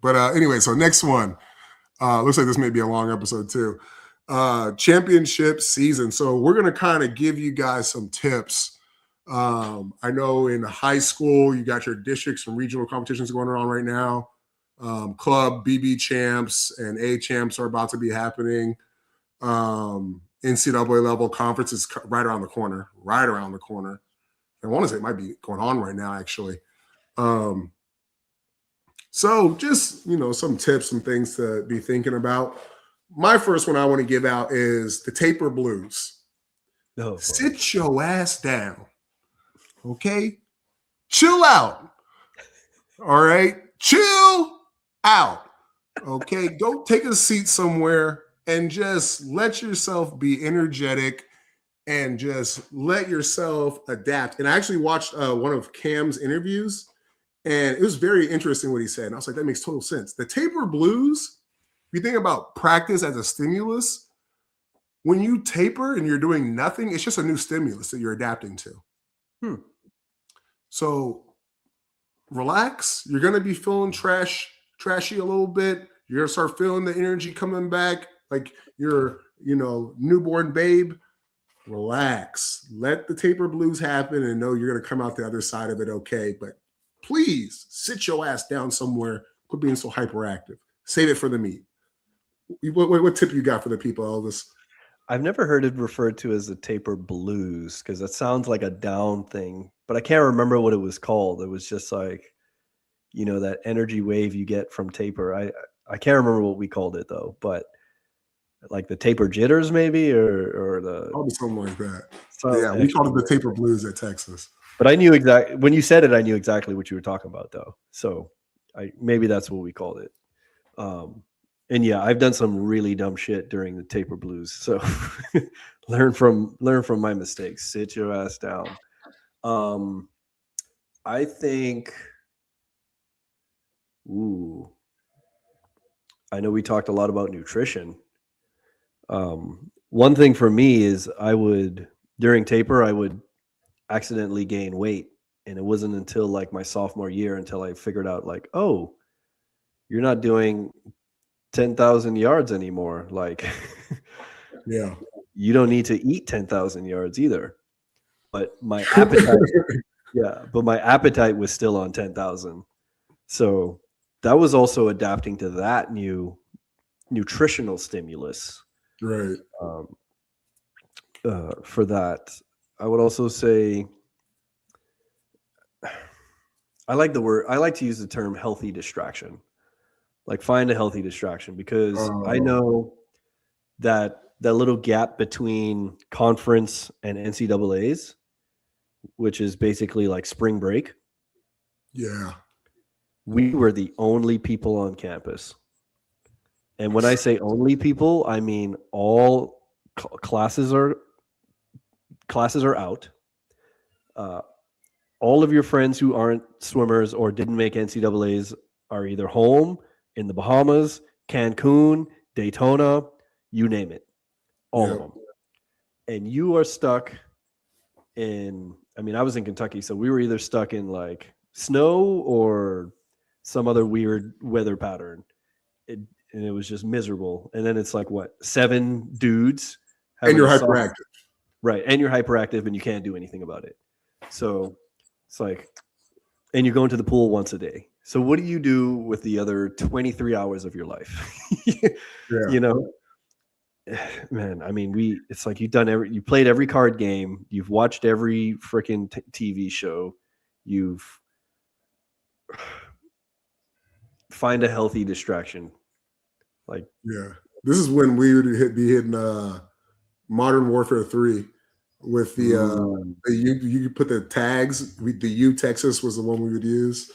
But anyway, so next one. Looks like this may be a long episode too. Championship season. So we're going to kind of give you guys some tips. I know in high school, you got your districts and regional competitions going on right now. Club, BB champs, and A champs are about to be happening. NCAA level conference is right around the corner. I want to say it might be going on right now, actually. So just, some tips, some things to be thinking about. My first one I want to give out is the taper blues. Oh, sit your ass down. Okay? Chill out. All right? Chill out. Okay? Go take a seat somewhere and just let yourself be energetic and just let yourself adapt. And I actually watched one of Cam's interviews, and it was very interesting what he said. And I was like, that makes total sense. The taper blues, if you think about practice as a stimulus, when you taper and you're doing nothing, it's just a new stimulus that you're adapting to. So relax. You're going to be feeling trashy a little bit. You're going to start feeling the energy coming back like you're, newborn babe. Relax. Let the taper blues happen and know you're going to come out the other side of it okay. But please sit your ass down somewhere. Quit being so hyperactive. Save it for the meet. What tip you got for the people, Elvis? I've never heard it referred to as the taper blues because that sounds like a down thing, but I can't remember what it was called. It was just like, that energy wave you get from taper. I can't remember what we called it though, but like the taper jitters maybe or the probably something like that. So we called it the taper blues at Texas. But I knew exactly when you said it, I knew exactly what you were talking about though. So maybe that's what we called it. And yeah, I've done some really dumb shit during the taper blues. So learn from my mistakes. Sit your ass down. I think. I know we talked a lot about nutrition. One thing for me is during taper, I would accidentally gain weight. And it wasn't until like my sophomore year until I figured out like, oh, you're not doing 10,000 yards anymore. Like, yeah, you don't need to eat 10,000 yards either. But my appetite was still on 10,000. So that was also adapting to that new nutritional stimulus. Right. For that, I would also say I like to use the term healthy distraction. Like find a healthy distraction because I know that little gap between conference and NCAAs, which is basically like spring break. Yeah. We were the only people on campus. And when I say only people, I mean all classes are out. All of your friends who aren't swimmers or didn't make NCAAs are either home, in the Bahamas, Cancun, Daytona, you name it. All of them. And you are stuck in, I was in Kentucky, so we were either stuck in like snow or some other weird weather pattern. And it was just miserable. And then it's like, 7 dudes. And you're hyperactive. Right. And you're hyperactive and you can't do anything about it. So it's like, and you're going to the pool once a day. So what do you do with the other 23 hours of your life? Man, it's like you played every card game. You've watched every freaking TV show. You've find a healthy distraction. Like, this is when we would be hitting Modern Warfare 3 with the you put the tags. The U Texas was the one we would use.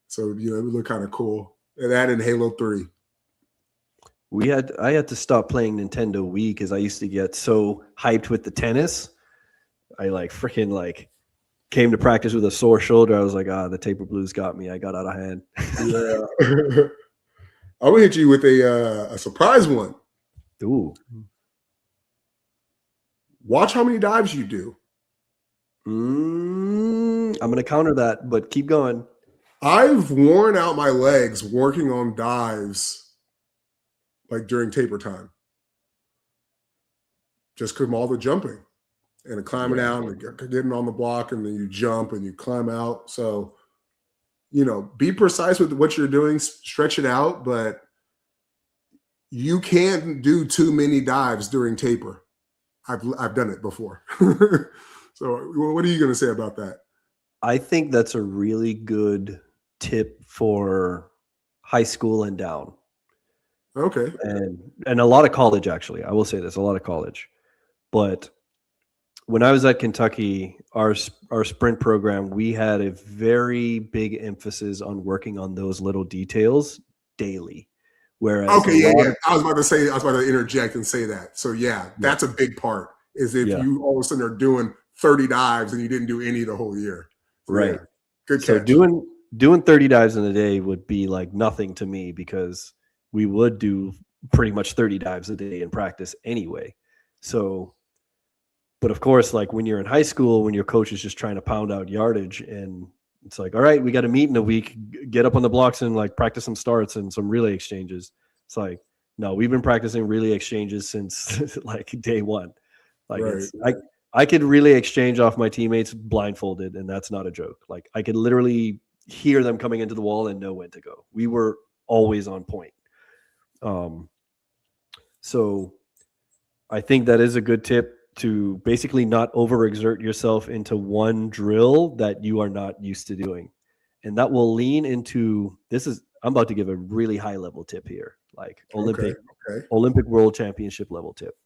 So, it would look kind of cool. And that in Halo 3. I had to stop playing Nintendo Wii because I used to get so hyped with the tennis. I came to practice with a sore shoulder. I was like, the taper blues got me. I got out of hand. Yeah. I will hit you with a surprise one. Ooh. Watch how many dives you do. I'm going to counter that, but keep going. I've worn out my legs working on dives like during taper time. Just because of all the jumping and climbing out and getting on the block, and then you jump and you climb out. So, be precise with what you're doing, stretch it out, but you can't do too many dives during taper. I've done it before. So what are you going to say about that? I think that's a really good tip for high school and down. Okay. And a lot of college, actually. I will say this, a lot of college. But when I was at Kentucky, our sprint program, we had a very big emphasis on working on those little details daily. Whereas I was about to interject and say that. So that's a big part. Is if you all of a sudden are doing 30 dives and you didn't do any the whole year. So, right. Yeah, good so catch. doing 30 dives in a day would be like nothing to me, because we would do pretty much 30 dives a day in practice anyway. So, but of course, like when you're in high school, when your coach is just trying to pound out yardage, and it's like, all right, we got to meet in a week, get up on the blocks and like practice some starts and some relay exchanges. It's like, no, we've been practicing relay exchanges since like day one. Like I could relay exchange off my teammates blindfolded, and that's not a joke. Like I could literally hear them coming into the wall and know when to go. We were always on point. So I think that is a good tip, to basically not overexert yourself into one drill that you are not used to doing. And that will lean into I'm about to give a really high level tip here, like Olympic World Championship level tip.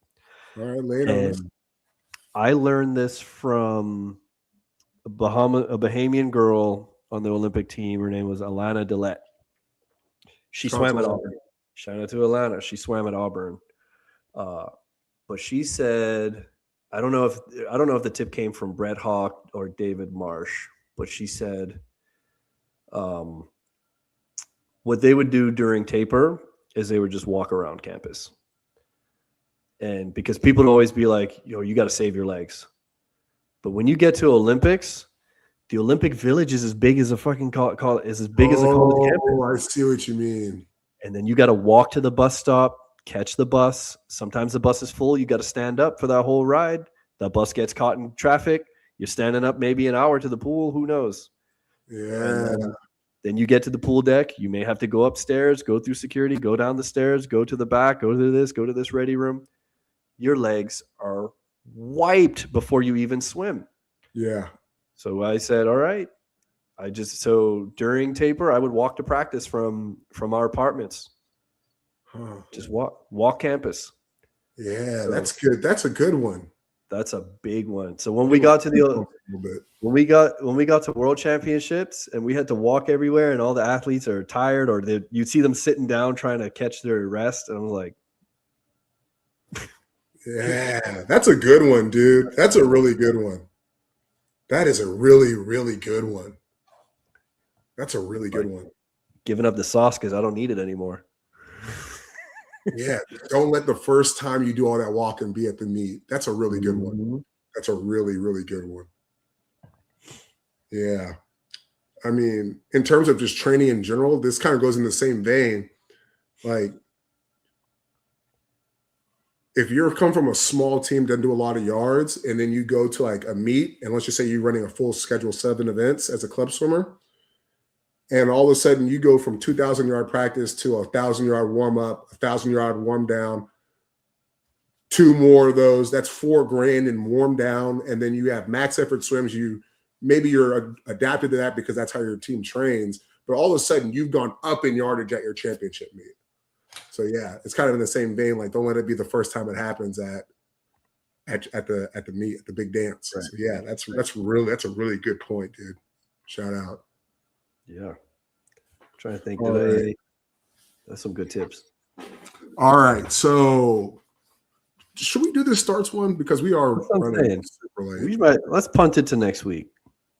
All right, lay it on us. I learned this from a Bahamian girl on the Olympic team. Her name was Alana Dillette. She swam at Auburn. Shout out to Alana. She swam at Auburn. But she said, I don't know if the tip came from Brett Hawk or David Marsh, but she said what they would do during taper is they would just walk around campus. And because people would always be like, you got to save your legs. But when you get to Olympics, the Olympic Village is as big as a fucking is as big as a college campus. Oh, I see what you mean. And then you got to walk to the bus stop, catch the bus. Sometimes the bus is full. You got to stand up for that whole ride. The bus gets caught in traffic. You're standing up maybe an hour to the pool. Who knows? Yeah. Then you get to the pool deck. You may have to go upstairs, go through security, go down the stairs, go to the back, go to this ready room. Your legs are wiped before you even swim. Yeah. So I said, all right. So during taper, I would walk to practice from our apartments. Huh. Just walk campus. Yeah, that's good. That's a good one. That's a big one. So when we got to World Championships and we had to walk everywhere, and all the athletes are tired, or you'd see them sitting down trying to catch their rest, and I was like, yeah, that's a good one, dude. That's a really good one. That is a really, really good one. That's a really good one. Giving up the sauce because I don't need it anymore. Yeah, don't let the first time you do all that walking be at the meet. That's a really good one. That's a really, really good one. Yeah. I mean, in terms of just training in general, this kind of goes in the same vein. Like, if you're come from a small team, doesn't do a lot of yards, and then you go to like a meet, and let's just say you're running a full schedule 7 events as a club swimmer, and all of a sudden you go from 2,000-yard practice to a 1,000-yard warm up, 1,000-yard warm down, 2 more of those. That's $4,000 in warm down, and then you have max effort swims. Maybe you're adapted to that because that's how your team trains. But all of a sudden you've gone up in yardage at your championship meet. So yeah, it's kind of in the same vein. Like, don't let it be the first time it happens at the meet, at the big dance. Right. So yeah, that's a really good point, dude. Shout out. Yeah. I'm trying to think. That's some good tips. All right. So should we do the starts one? Because we are running super late. Let's punt it to next week.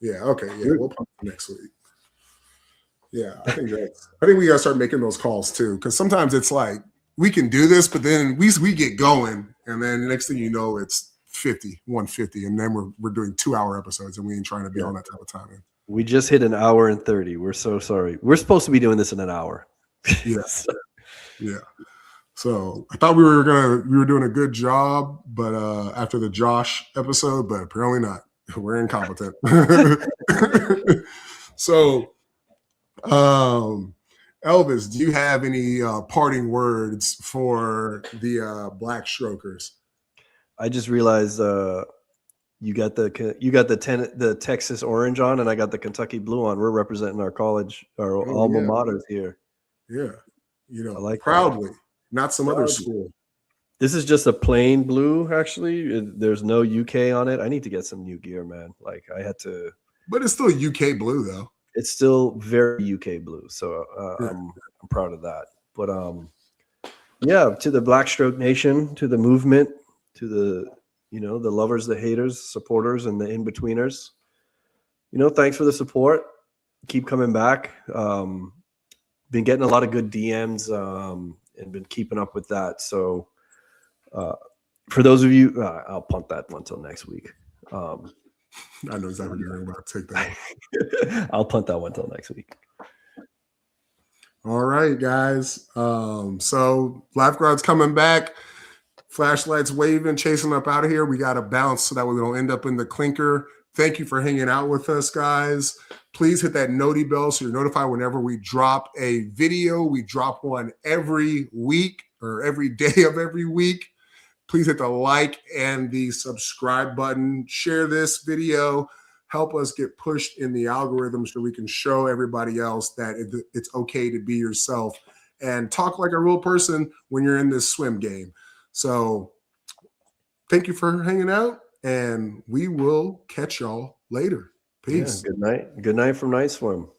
Yeah. Okay. Yeah. We'll punt it next week. Yeah. I think we gotta start making those calls too. Because sometimes it's like we can do this, but then we get going, and then the next thing you know, it's 150, and then we're doing 2-hour episodes, and we ain't trying to be on that type of timing. We just hit an hour and 30. We're so sorry. We're supposed to be doing this in an hour. Yes. Yeah. So I thought we were doing a good job, but after the Josh episode, but apparently not. We're incompetent. So, Elvis, do you have any parting words for the Black Strokers? I just realized you got the Texas orange on, and I got the Kentucky blue on. We're representing our college, our alma maters here. Yeah, I like proudly, not some proudly. Other school. This is just a plain blue. Actually, there's no UK on it. I need to get some new gear, man. Like I had to, but it's still UK blue though. It's still very UK blue, so I'm proud of that. But yeah, to the Black Stroke Nation, to the movement, to the the lovers, the haters, supporters, and the in-betweeners. Thanks for the support. Keep coming back. Been getting a lot of good DMs and been keeping up with that. So for those of you, I'll punt that one till next week. I know exactly what you're about to take that. I'll punt that one till next week. All right, guys. So lifeguards coming back. Flashlights waving, chasing up out of here. We got to bounce so that we don't end up in the clinker. Thank you for hanging out with us, guys. Please hit that noti bell so you're notified whenever we drop a video. We drop one every week or every day of every week. Please hit the like and the subscribe button. Share this video. Help us get pushed in the algorithm so we can show everybody else that it's okay to be yourself and talk like a real person when you're in this swim game. So thank you for hanging out, and we will catch y'all later. Peace. Yeah, good night. Good night from Night Swim.